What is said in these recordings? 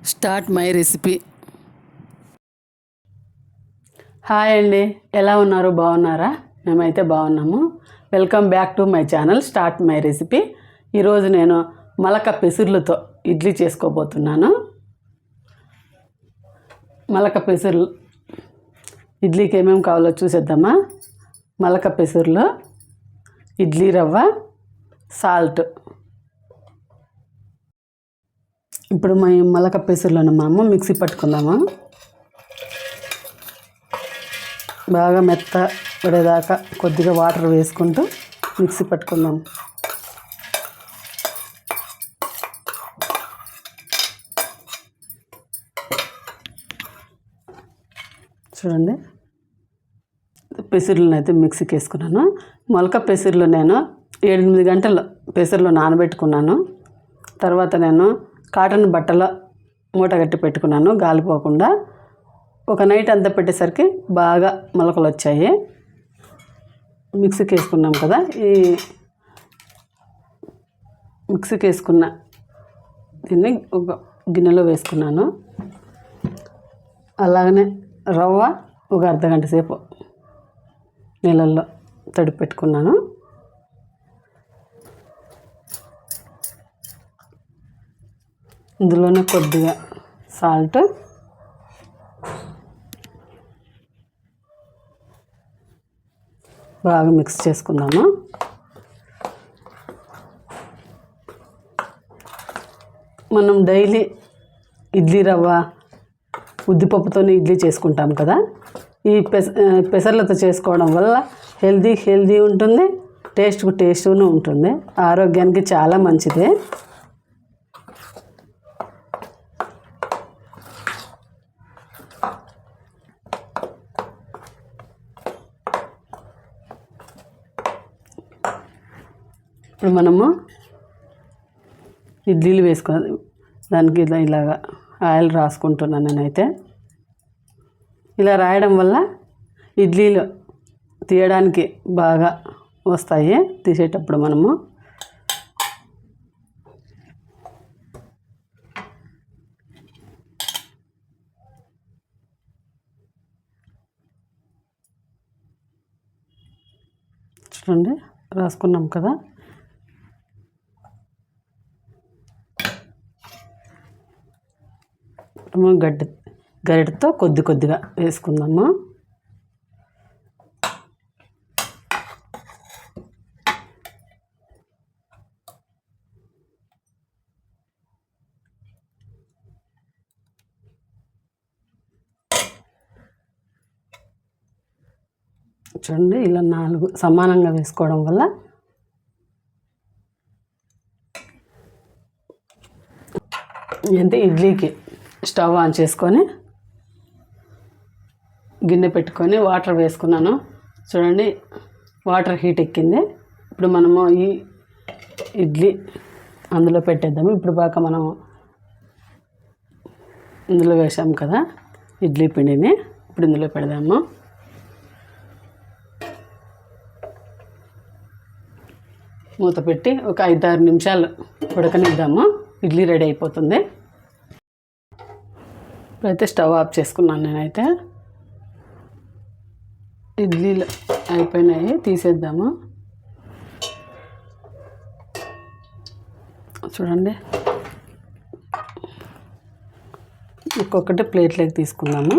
Start my recipe. Hi అండి, ఎలా ఉన్నారు? బాగున్నారా? మేమైతే బాగున్నాము. Welcome back to my channel start my recipe. ఈరోజు నేను మలక పెసర్లతో ఇడ్లీ చేసుకోబోతున్నాను. మలక పెసర్లు ఇడ్లీకి ఏమేమి కావాలో చూసేద్దామా. మలక పెసర్లు, ఇడ్లీ రవ్వ, సాల్ట్. ఇప్పుడు మలక పెసర్లను మనము మిక్సీ పట్టుకుందాము. బాగా మెత్త పడేదాకా కొద్దిగా వాటర్ వేసుకుంటూ మిక్సీ పట్టుకుందాం. చూడండి, పెసర్లను అయితే మిక్సీకి వేసుకున్నాను. మొలక పెసర్లు నేను 7-8 గంటలు పెసర్లు నానబెట్టుకున్నాను. తర్వాత నేను కాటన్ బట్టలో మూట కట్టి పెట్టుకున్నాను గాలిపోకుండా. ఒక నైట్ అంతా పెట్టేసరికి బాగా మొలకలు వచ్చాయి. మిక్సీకి వేసుకున్నాం కదా, ఈ మిక్సీకి వేసుకున్న దీన్ని ఒక గిన్నెలో వేసుకున్నాను. అలాగనే రవ్వ ఒక అర్ధగంట సేపు నీళ్ళల్లో తడిపి పెట్టుకున్నాను. ఇందులోనే కొద్దిగా సాల్ట్, బాగా మిక్స్ చేసుకుందాము. మనం డైలీ ఇడ్లీ రవ్వ, ఉద్దిపప్పుతోనే ఇడ్లీ చేసుకుంటాం కదా. ఈ పెసర్లతో చేసుకోవడం వల్ల హెల్దీ ఉంటుంది, టేస్ట్ను ఉంటుంది, ఆరోగ్యానికి చాలా మంచిది. ఇప్పుడు మనము ఇడ్లీలు వేసుకుని దానికి ఇలాగా ఆయిల్ రాసుకుంటున్నాను నేనైతే. ఇలా రాయడం వల్ల ఇడ్లీలు తీయడానికి బాగా వస్తాయి. తీసేటప్పుడు మనము చూడండి, రాసుకున్నాం కదా. గరిటతో కొద్దిగా వేసుకుందాము. చూడండి, ఇలా 4 సమానంగా వేసుకోవడం వల్ల అంటే ఇడ్లీకి స్టవ్ ఆన్ చేసుకొని గిన్నె పెట్టుకొని వాటర్ వేసుకున్నాను. చూడండి, వాటర్ హీట్ ఎక్కింది. ఇప్పుడు మనము ఈ ఇడ్లీ అందులో పెట్టేద్దాము. ఇప్పుడు బాగా మనము ఇందులో వేసాము కదా ఇడ్లీ పిండిని, ఇప్పుడు ఇందులో పెడదాము. మూత పెట్టి ఒక 5-6 నిమిషాలు ఉడకనిద్దాము. ఇడ్లీ రెడీ అయిపోతుంది. ఇప్పుడైతే స్టవ్ ఆఫ్ చేసుకున్నాను నేనైతే. ఇడ్లీలు అయిపోయినాయి, తీసేద్దాము. చూడండి, ఒక్కొక్కటి ప్లేట్లోకి తీసుకుందాము.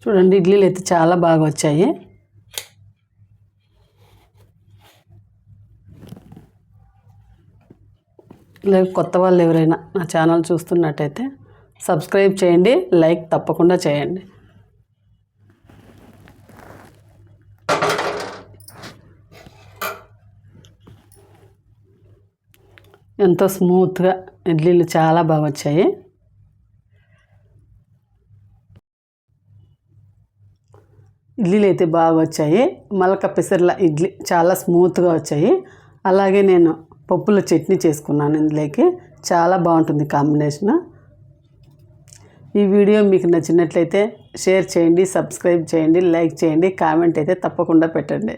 చూడండి, ఇడ్లీలు అయితే చాలా బాగా వచ్చాయి. లేక కొత్త వాళ్ళు ఎవరైనా నా ఛానల్ చూస్తున్నట్టయితే సబ్స్క్రైబ్ చేయండి, లైక్ తప్పకుండా చేయండి. ఎంతో స్మూత్గా ఇడ్లీలు చాలా బాగా వచ్చాయి. ఇడ్లీలు అయితే బాగా వచ్చాయి. మలక పెసర్ల ఇడ్లీ చాలా స్మూత్గా వచ్చాయి. అలాగే నేను పప్పుల చట్నీ చేసుకున్నాను ఇందులోకి. చాలా బాగుంటుంది కాంబినేషన్. ఈ వీడియో మీకు నచ్చినట్లయితే షేర్ చేయండి, సబ్స్క్రైబ్ చేయండి, లైక్ చేయండి, కామెంట్ అయితే తప్పకుండా పెట్టండి.